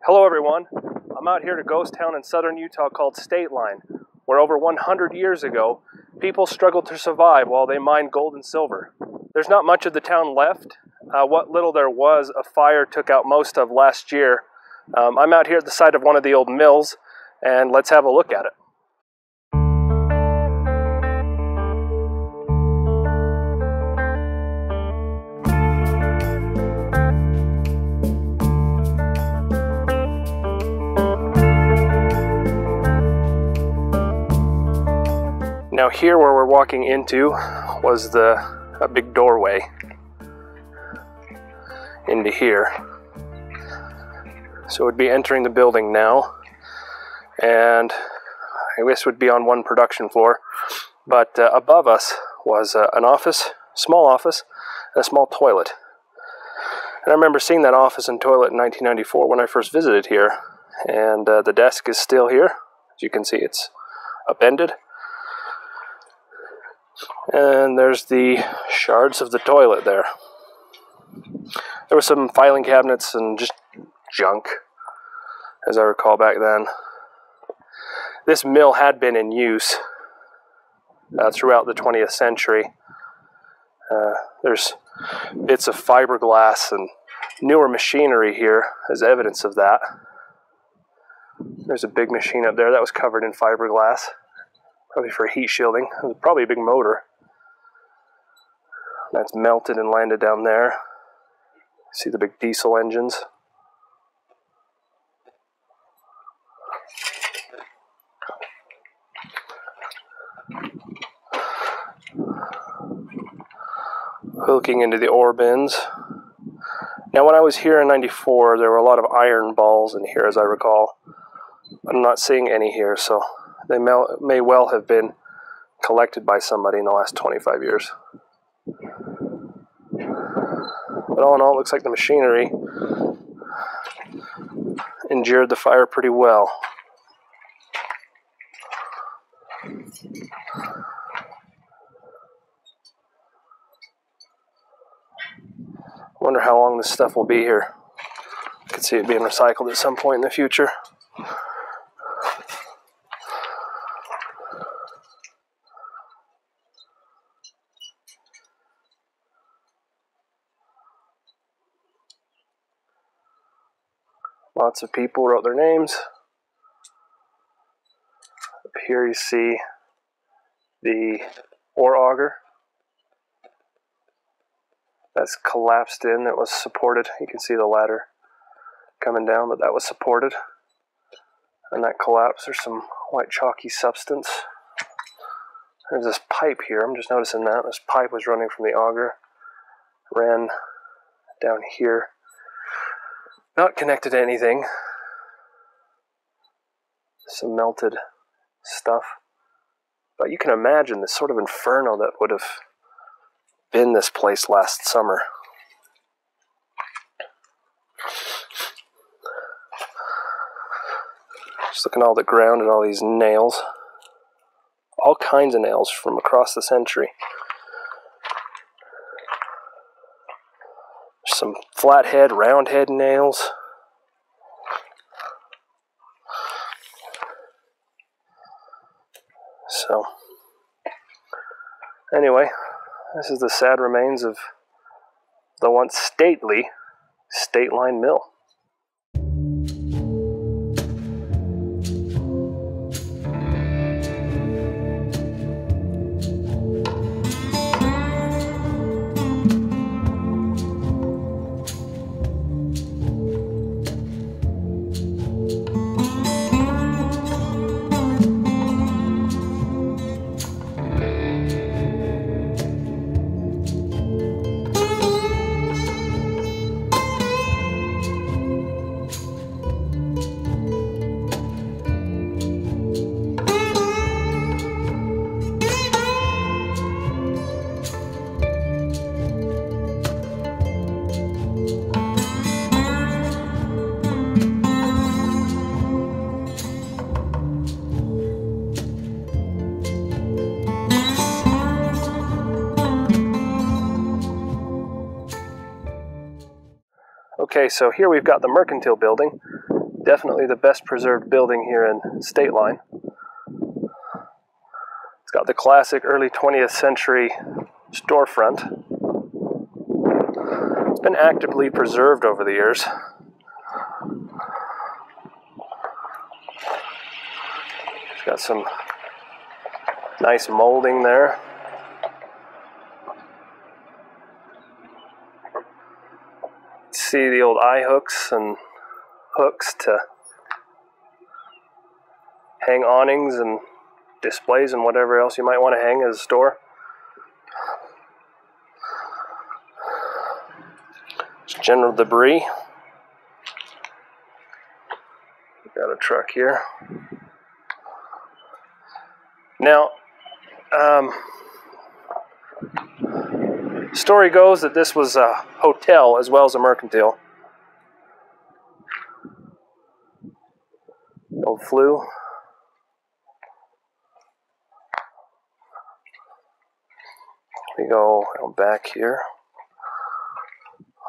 Hello everyone, I'm out here at a ghost town in southern Utah called Stateline, where over 100 years ago, people struggled to survive while they mined gold and silver. There's not much of the town left. What little there was, a fire took out most of last year. I'm out here at the site of one of the old mills, and let's have a look at it. Now here where we're walking into was a big doorway into here. So we'd be entering the building now, and I guess would be on one production floor, but above us was an office, small office, and a small toilet. And I remember seeing that office and toilet in 1994 when I first visited here, and the desk is still here. As you can see, it's upended. And there's the shards of the toilet there. There were some filing cabinets and just junk, as I recall back then. This mill had been in use throughout the 20th century. There's bits of fiberglass and newer machinery here as evidence of that. There's a big machine up there that was covered in fiberglass, probably for heat shielding. It was probably a big motor. That's melted and landed down there. See the big diesel engines. Hooking into the ore bins. Now when I was here in 94, there were a lot of iron balls in here, as I recall. I'm not seeing any here, so they may well have been collected by somebody in the last 25 years. But all in all, it looks like the machinery endured the fire pretty well. Wonder how long this stuff will be here. I could see it being recycled at some point in the future. Lots of people wrote their names. Up here you see the ore auger. That's collapsed in. It was supported. You can see the ladder coming down, but that was supported. And that collapsed. There's some white chalky substance. There's this pipe here. I'm just noticing that. This pipe was running from the auger. Ran down here. Not connected to anything. Some melted stuff. But you can imagine the sort of inferno that would have been this place last summer. Just looking at all the ground and all these nails. All kinds of nails from across the century. Some flathead, roundhead nails. So, anyway, this is the sad remains of the once stately Stateline Mill. Okay, so here we've got the mercantile building, Definitely the best preserved building here in Stateline. It's got the classic early 20th century storefront. It's been actively preserved over the years. It's got some nice molding there. See the old eye hooks and hooks to hang awnings and displays and whatever else you might want to hang as a store. Just general debris. We've got a truck here. Now, story goes that this was a hotel as well as a mercantile. The old flue. We go out back here.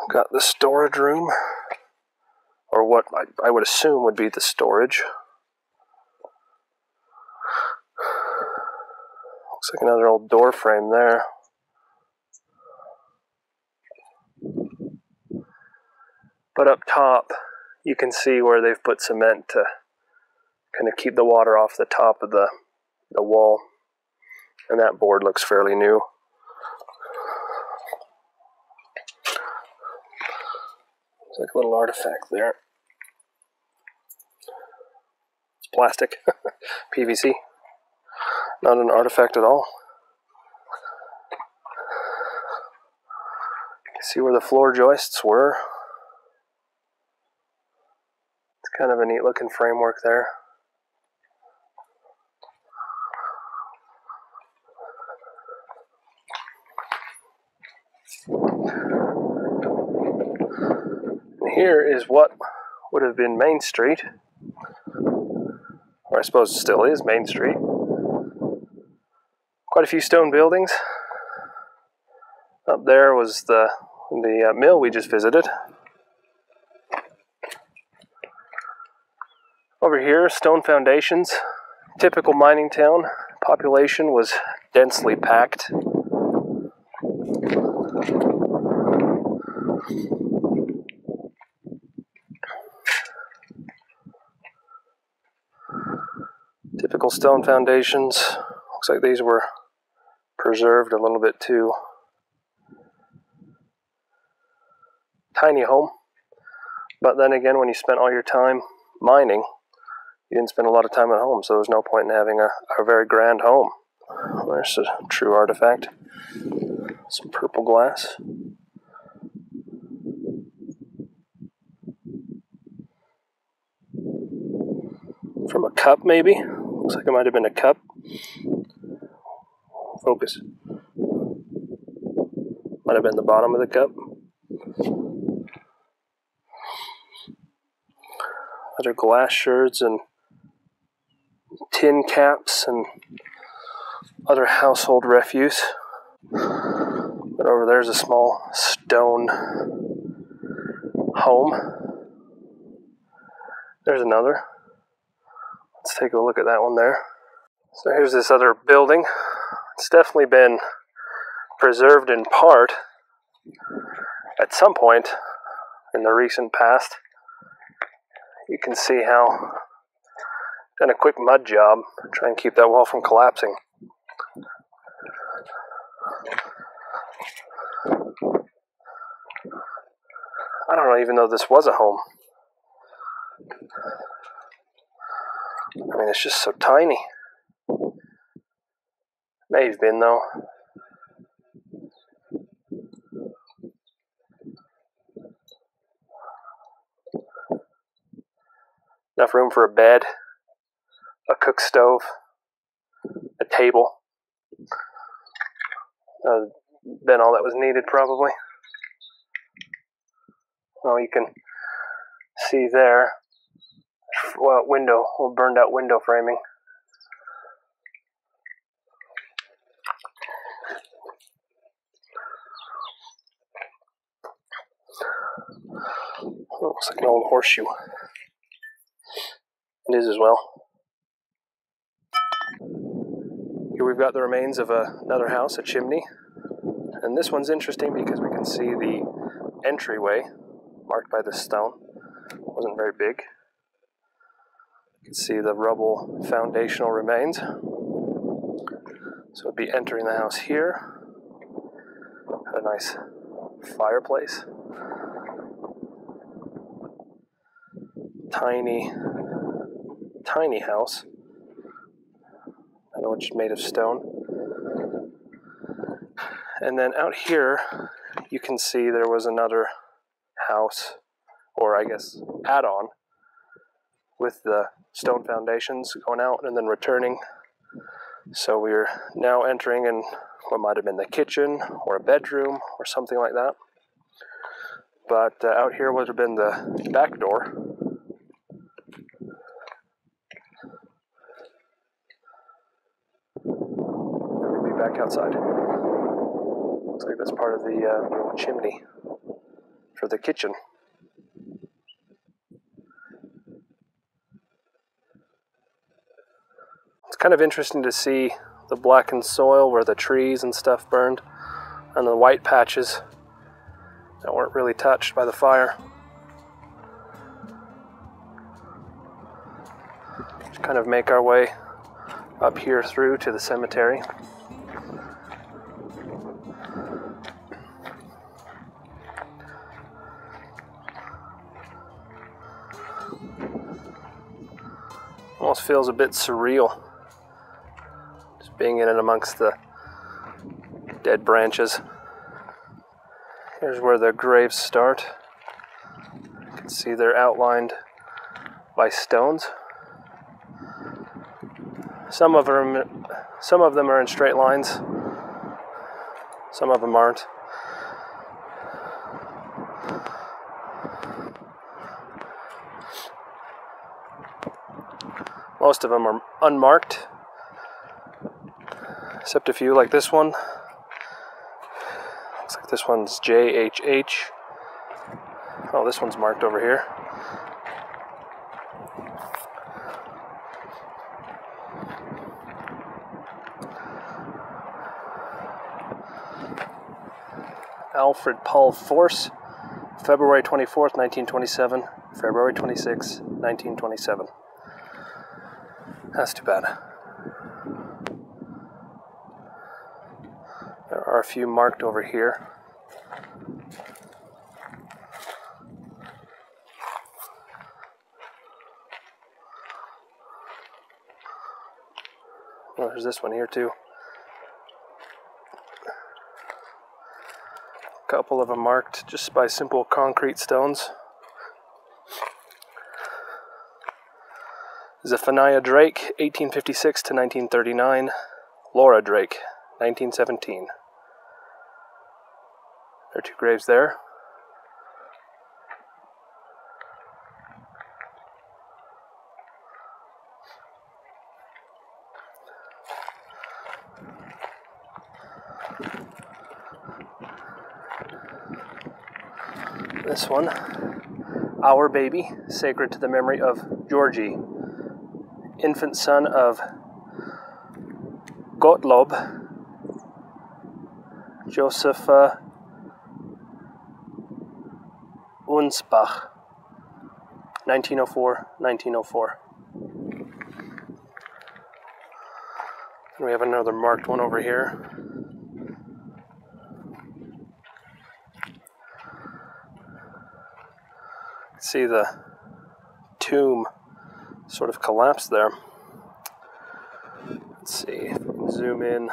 I've got the storage room, or what I would assume would be the storage. Looks like another old door frame there. But up top, you can see where they've put cement to kind of keep the water off the top of the wall. And that board looks fairly new. It's like a little artifact there. It's plastic, PVC. Not an artifact at all. You can see where the floor joists were. It's kind of a neat looking framework there. Here is what would have been Main Street, or I suppose it still is Main Street. Quite a few stone buildings. Up there was the mill we just visited. Over here, stone foundations. Typical mining town. Population was densely packed. Typical stone foundations. Looks like these were preserved a little bit too. Tiny home. But then again, when you spent all your time mining, you didn't spend a lot of time at home, so there's no point in having a very grand home. There's a true artifact. Some purple glass. From a cup, maybe? Looks like it might have been a cup. Focus. Might have been the bottom of the cup. Other glass sherds and tin caps and other household refuse. But over there's a small stone home. There's another. Let's take a look at that one there. So here's this other building. It's definitely been preserved in part at some point in the recent past. You can see how done a quick mud job, try and keep that wall from collapsing. I don't even know this was a home. I mean, it's just so tiny. May have been, though. Enough room for a bed, a cook stove, a table. Been all that was needed, probably. Well, you can see there, well, window, burned out window framing. Looks like an old horseshoe. It is as well. Here we've got the remains of another house, a chimney. And this one's interesting because we can see the entryway marked by the stone. It wasn't very big. You can see the rubble foundational remains. So we'd be entering the house here. Had a nice fireplace. Tiny house. I know it's made of stone. And then out here, you can see there was another house, or I guess add-on, with the stone foundations going out and then returning. So we're now entering in what might have been the kitchen or a bedroom or something like that. But out here would have been the back door. We'll be back outside. Looks like that's part of the little chimney for the kitchen. It's kind of interesting to see the blackened soil where the trees and stuff burned, and the white patches that weren't really touched by the fire. Just kind of make our way up here through to the cemetery. Almost feels a bit surreal, just being in and amongst the dead branches. Here's where the graves start. You can see they're outlined by stones. Some of them are in straight lines. Some of them aren't. Most of them are unmarked, except a few like this one. Looks like this one's JHH. Oh, this one's marked over here. Alfred Paul Force, February 24th, 1927, February 26th, 1927. That's too bad. There are a few marked over here. Oh, there's this one here too. A couple of them marked just by simple concrete stones. Zephaniah Drake, 1856 to 1939. Laura Drake, 1917. There are two graves there. This one, Our Baby, sacred to the memory of Georgie, infant son of Gottlob Joseph Unsbach, 1904-1904. We have another marked one over here. See the tomb sort of collapsed there. Let's see if we can zoom in.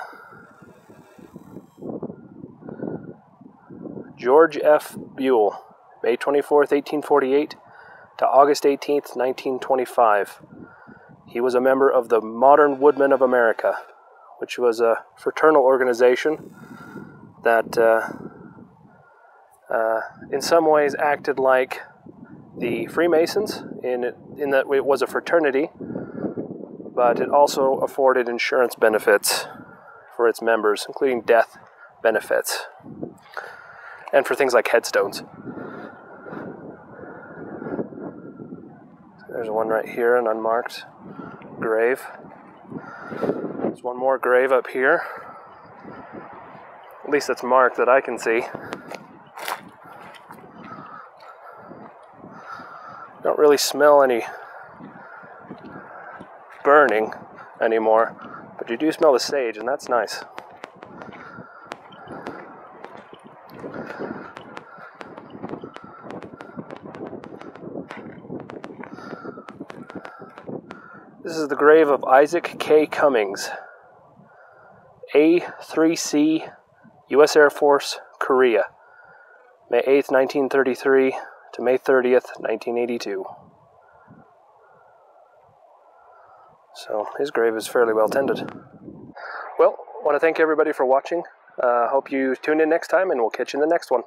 George F. Buell, May 24th, 1848 to August 18th, 1925. He was a member of the Modern Woodmen of America, which was a fraternal organization that in some ways acted like the Freemasons in that it was a fraternity, but it also afforded insurance benefits for its members, including death benefits, and for things like headstones. There's one right here, an unmarked grave. There's one more grave up here. At least it's marked that I can see. Don't really smell any burning anymore, but you do smell the sage, and that's nice. This is the grave of Isaac K. Cummings, A3C, U.S. Air Force, Korea, May 8th, 1933 to May 30th, 1982. So his grave is fairly well tended. Well, I want to thank everybody for watching. Hope you tune in next time, and we'll catch you in the next one.